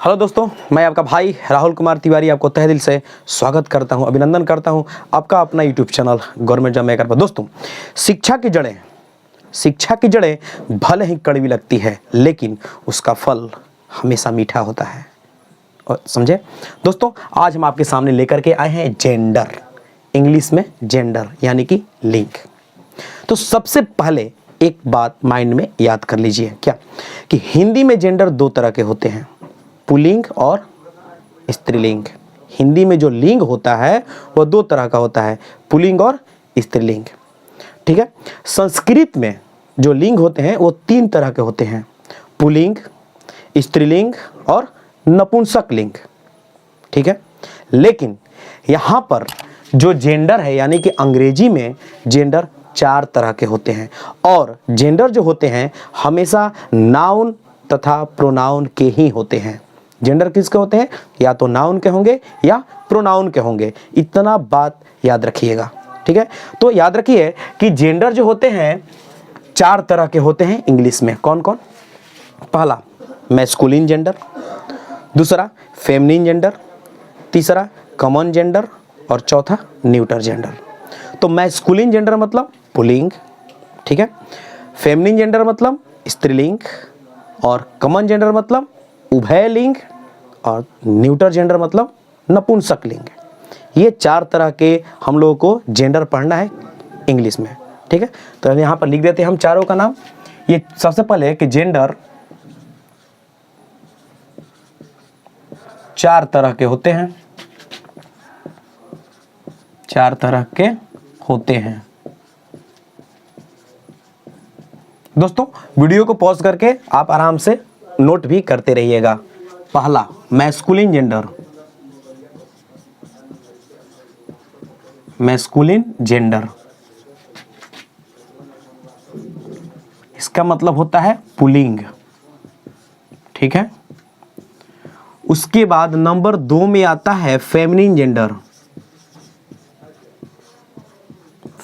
Hello दोस्तों, मैं आपका भाई राहुल कुमार तिवारी आपको तहे दिल से स्वागत करता हूं, अभिनंदन करता हूं आपका अपना YouTube channel government job maker पर। दोस्तों, शिक्षा की जड़ें भले ही कड़वी लगती है, लेकिन उसका फल हमेशा मीठा होता है। और समझे दोस्तों, आज हम आपके सामने लेकर के आए हैं जेंडर, इंग्लिश में जेंडर यानी कि लिंग। तो सबसे पहले एक बात माइंड में याद कर लीजिए, क्या कि हिंदी में जेंडर दो तरह के होते हैं, पुल्लिंग और स्त्रीलिंग। हिंदी में जो लिंग होता है वह दो तरह का होता है, पुल्लिंग और स्त्रीलिंग। ठीक है। संस्कृत में जो लिंग होते हैं वो तीन तरह के होते हैं, पुल्लिंग, स्त्रीलिंग और नपुंसक लिंग। ठीक है। लेकिन यहाँ पर जो जेंडर है यानी कि अंग्रेजी में जेंडर चार तरह के होते हैं, और जेंडर जो होते हैं हमेशा नाउन तथा प्रोनाउन के ही होते हैं। जेंडर किसके होते हैं? या तो नाउन के होंगे या प्रोनाउन के होंगे। इतना बात याद रखिएगा। ठीक है। तो याद रखिए कि जेंडर जो होते हैं चार तरह के होते हैं इंग्लिश में। कौन कौन? पहला मैस्कुलिन जेंडर, दूसरा फेमिनिन जेंडर, तीसरा कॉमन जेंडर और चौथा न्यूटर जेंडर। तो मैस्कुलिन जेंडर मतलब पुल्लिंग, ठीक है, फेमिनिन जेंडर मतलब स्त्रीलिंग, और कॉमन जेंडर मतलब उभय लिंग, और न्यूटर जेंडर मतलब नपुंसक लिंग। ये चार तरह के हम लोगों को जेंडर पढ़ना है इंग्लिश में। ठीक है। तो यहाँ पर लिख देते हैं हम चारों का नाम। ये सबसे पहले कि जेंडर चार तरह के होते हैं, चार तरह के होते हैं। दोस्तों, वीडियो को पॉज करके आप आराम से नोट भी करते रहिएगा। पहला मैस्कुलिन जेंडर, मैस्कुलिन जेंडर इसका मतलब होता है पुल्लिंग। ठीक है। उसके बाद नंबर 2 में आता है फेमिनिन जेंडर,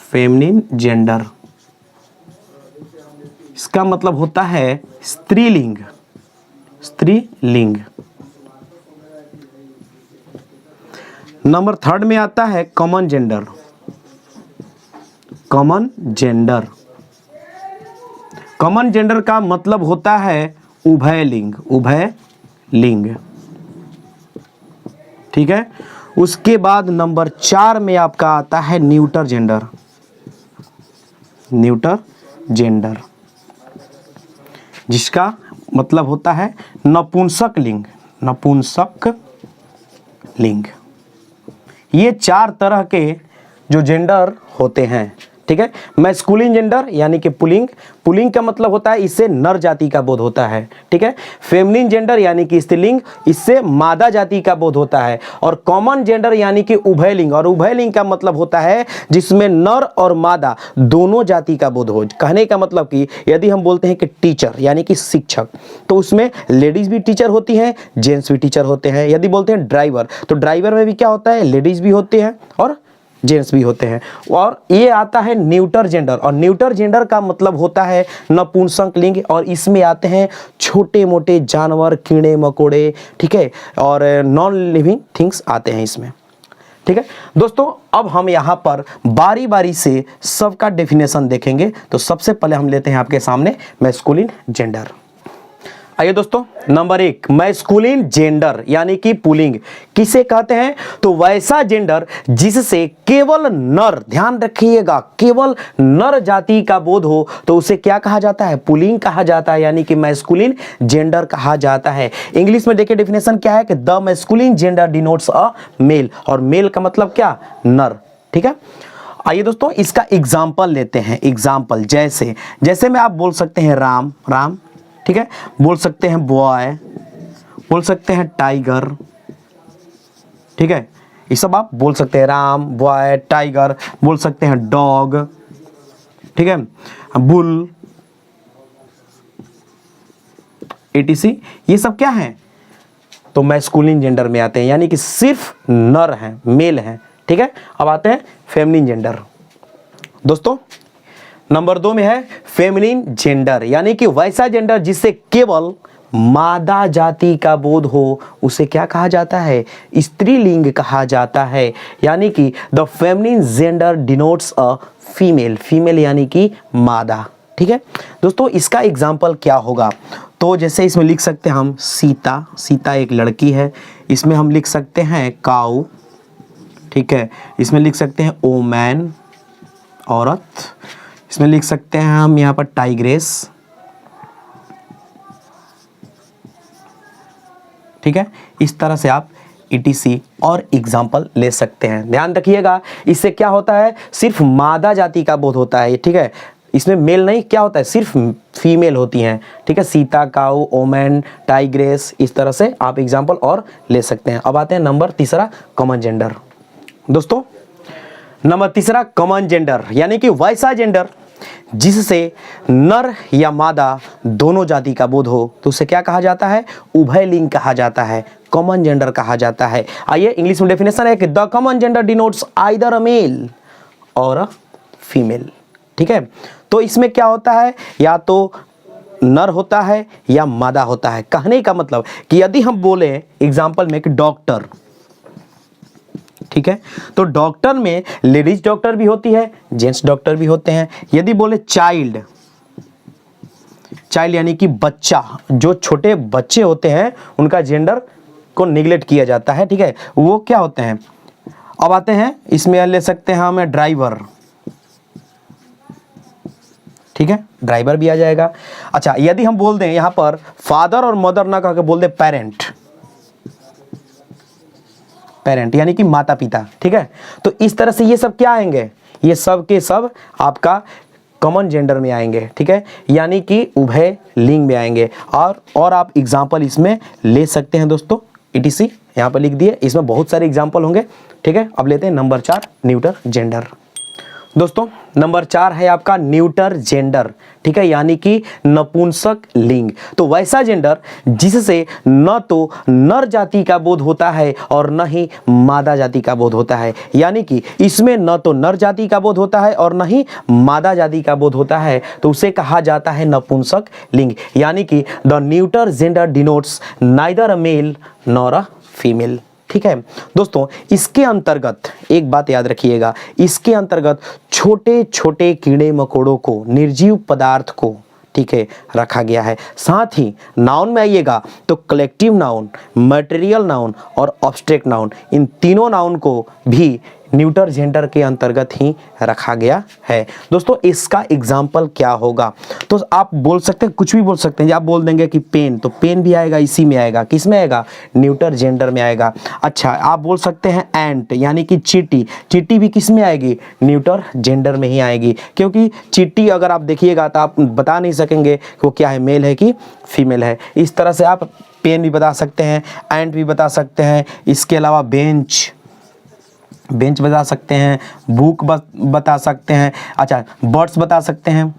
फेमिनिन जेंडर इसका मतलब होता है स्त्रीलिंग, स्त्रीलिंग। नंबर 3 में आता है common gender, common gender. Common gender का मतलब होता है उभय लिंग, उभय लिंग। ठीक है। उसके बाद नंबर 4 में आपका आता है न्यूटर जेंडर, न्यूटर जेंडर जिसका मतलब होता है नपुंसक लिंग, नपुंसक लिंग। ये चार तरह के जो जेंडर होते हैं। ठीक है। मैस्कुलिन जेंडर यानी कि पुल्लिंग, पुल्लिंग का मतलब होता है इससे नर जाति का बोध होता है। ठीक है। फेमिनिन जेंडर यानी कि स्त्रीलिंग, इससे मादा जाति का बोध होता है। और कॉमन जेंडर यानी कि उभयलिंग, और उभयलिंग का मतलब होता है जिसमें नर और मादा दोनों जाति का बोध हो। कहने का मतलब कि यदि हम बोलते हैं कि टीचर यानी कि शिक्षक, तो उसमें लेडीज भी टीचर होती हैं, जेंट्स भी टीचर होते हैं। यदि बोलते हैं ड्राइवर, तो ड्राइवर में भी क्या होता है, लेडीज भी होते हैं और जेंट्स भी होते हैं। और ये आता है न्यूटर जेंडर, और न्यूटर जेंडर का मतलब होता है नपुंसक लिंग, और इसमें आते हैं छोटे मोटे जानवर, कीड़े मकोड़े, ठीक है, और नॉन लिविंग थिंग्स आते हैं इसमें। ठीक है दोस्तों, अब हम यहाँ पर बारी बारी से सबका डेफिनेशन देखेंगे। तो सबसे पहले हम लेते हैं आपके सामने मैस्कुलिन जेंडर। आइए दोस्तों, नंबर 1 मैस्कुलिन जेंडर यानी कि पुल्लिंग किसे कहते हैं? तो वैसा जेंडर जिससे केवल नर, ध्यान रखिएगा, केवल नर जाति का बोध हो तो उसे क्या कहा जाता है? पुल्लिंग कहा जाता है, यानी कि मैस्कुलिन जेंडर कहा जाता है। इंग्लिश में देखिए डेफिनेशन क्या है कि the masculine gender denotes a male, और मेल का मतलब क्या? नर। ठीक है। आइए दोस्तों, इसका एग्जाम्पल लेते हैं। एग्जाम्पल जैसे जैसे में आप बोल सकते हैं राम, राम, ठीक है, बोल सकते हैं बॉय, बोल सकते हैं टाइगर, ठीक है, ये सब आप बोल सकते हैं, राम, बॉय, टाइगर, बोल सकते हैं डॉग, ठीक है, बुल, एटीसी, ये सब क्या है? तो मैस्कुलिन जेंडर में आते हैं, यानी कि सिर्फ नर हैं, मेल हैं। ठीक है। अब आते हैं फेमिनिन जेंडर। दोस्तों, नंबर 2 में है फेमिनिन जेंडर, यानी कि वैसा जेंडर जिससे केवल मादा जाति का बोध हो उसे क्या कहा जाता है? स्त्रीलिंग कहा जाता है। यानी कि the feminine gender denotes a female, female यानी कि मादा। ठीक है दोस्तों, इसका एग्जाम्पल क्या होगा? तो जैसे इसमें लिख सकते हैं हम सीता, सीता एक लड़की है। इसमें हम लिख सकते हैं काऊ, ठीक है। इसमें लिख सकते हैं ओमैन, औरत। इसमें लिख सकते हैं हम यहाँ पर टाइग्रेस, ठीक है। इस तरह से आप ETC और एग्जाम्पल ले सकते हैं। ध्यान रखिएगा, इससे क्या होता है? सिर्फ मादा जाति का बोध होता है, ठीक है। इसमें मेल नहीं, क्या होता है? सिर्फ फीमेल होती हैं, ठीक है। सीता, काऊ, ओमैन, टाइग्रेस, इस तरह से आप एग्जाम्पल और ले सकते हैं। अब आते हैं नंबर तीसरा, कॉमन जेंडर। दोस्तों नंबर तीसरा कॉमन जेंडर यानी कि वैसा जेंडर जिससे नर या मादा दोनों जाति का बोध हो, तो उसे क्या कहा जाता है? उभय लिंग कहा जाता है, कॉमन जेंडर कहा जाता है। आइए इंग्लिश में डेफिनेशन है कि the common gender denotes either a male और अ फीमेल, ठीक है। तो इसमें क्या होता है? या तो नर होता है या मादा होता है। कहने का मतलब कि यदि हम बोले एग्जाम्पल में कि डॉक्टर, ठीक है, तो डॉक्टर में लेडीज डॉक्टर भी होती है, जेंट्स डॉक्टर भी होते हैं। यदि बोले चाइल्ड, चाइल्ड यानी कि बच्चा, जो छोटे बच्चे होते हैं उनका जेंडर को निगलेक्ट किया जाता है, ठीक है, वो क्या होते हैं? अब आते हैं इसमें ले सकते हैं हम ड्राइवर, ठीक है, ड्राइवर भी आ जाएगा। अच्छा, यदि हम बोल दें यहां पर फादर और मदर ना कह के बोल दे पेरेंट, पेरेंट यानी कि माता पिता, ठीक है, तो इस तरह से ये सब क्या आएंगे? ये सब के सब आपका कॉमन जेंडर में आएंगे, ठीक है, यानी कि उभय लिंग में आएंगे। और आप एग्जाम्पल इसमें ले सकते हैं दोस्तों, ETC यहाँ पर लिख दिए, इसमें बहुत सारे एग्जाम्पल होंगे, ठीक है। अब लेते हैं नंबर 4, न्यूटर जेंडर। दोस्तों नंबर 4 है आपका न्यूटर जेंडर, ठीक है, यानी कि नपुंसक लिंग। तो वैसा जेंडर जिससे न तो नर जाति का बोध होता है और न ही मादा जाति का बोध होता है। यानी कि इसमें न तो नर जाति का बोध होता है और न ही मादा जाति का बोध होता है, तो उसे कहा जाता है नपुंसक लिंग। यानी कि the neuter gender denotes neither a male nor a female, ठीक है। दोस्तों इसके अंतर्गत एक बात याद रखिएगा, इसके अंतर्गत छोटे छोटे कीड़े मकोड़ों को, निर्जीव पदार्थ को, ठीक है, रखा गया है। साथ ही नाउन में आइएगा तो कलेक्टिव नाउन, मटेरियल नाउन और ऑब्स्ट्रैक्ट नाउन, इन तीनों नाउन को भी न्यूटर जेंडर के अंतर्गत ही रखा गया है। दोस्तों इसका एग्जाम्पल क्या होगा? तो आप बोल सकते हैं, कुछ भी बोल सकते हैं। आप बोल देंगे कि पेन, तो पेन भी आएगा इसी में आएगा, किस में आएगा? न्यूटर जेंडर में आएगा। अच्छा, आप बोल सकते हैं एंट यानी कि चींटी, चींटी भी किस में आएगी? न्यूटर जेंडर में ही आएगी, क्योंकि चींटी अगर आप देखिएगा तो आप बता नहीं सकेंगे कि वो क्या है, मेल है कि फीमेल है। इस तरह से आप पेन भी बता सकते हैं, एंट भी बता सकते हैं। इसके अलावा बेंच, बेंच बता सकते हैं, बुक बता सकते हैं। अच्छा, बर्ड्स बता सकते हैं,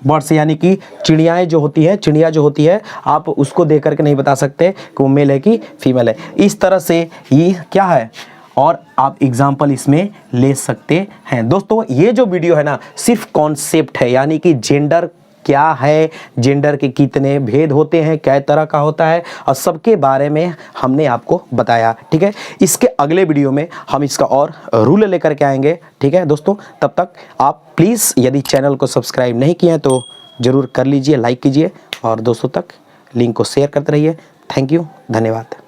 बर्ड्स यानी कि चिड़ियाएँ जो होती है, चिड़िया जो होती है, आप उसको देख करके नहीं बता सकते कि वो मेल है कि फीमेल है। इस तरह से ये क्या है, और आप एग्जाम्पल इसमें ले सकते हैं। दोस्तों ये जो वीडियो है ना, सिर्फ कॉन्सेप्ट है, यानी कि जेंडर क्या है, जेंडर के कितने भेद होते हैं, कै तरह का होता है, और सबके बारे में हमने आपको बताया, ठीक है। इसके अगले वीडियो में हम इसका और रूल लेकर के आएंगे, ठीक है दोस्तों। तब तक आप प्लीज़ यदि चैनल को सब्सक्राइब नहीं किए हैं तो ज़रूर कर लीजिए, लाइक कीजिए और दोस्तों तक लिंक को शेयर करते रहिए। थैंक यू, धन्यवाद।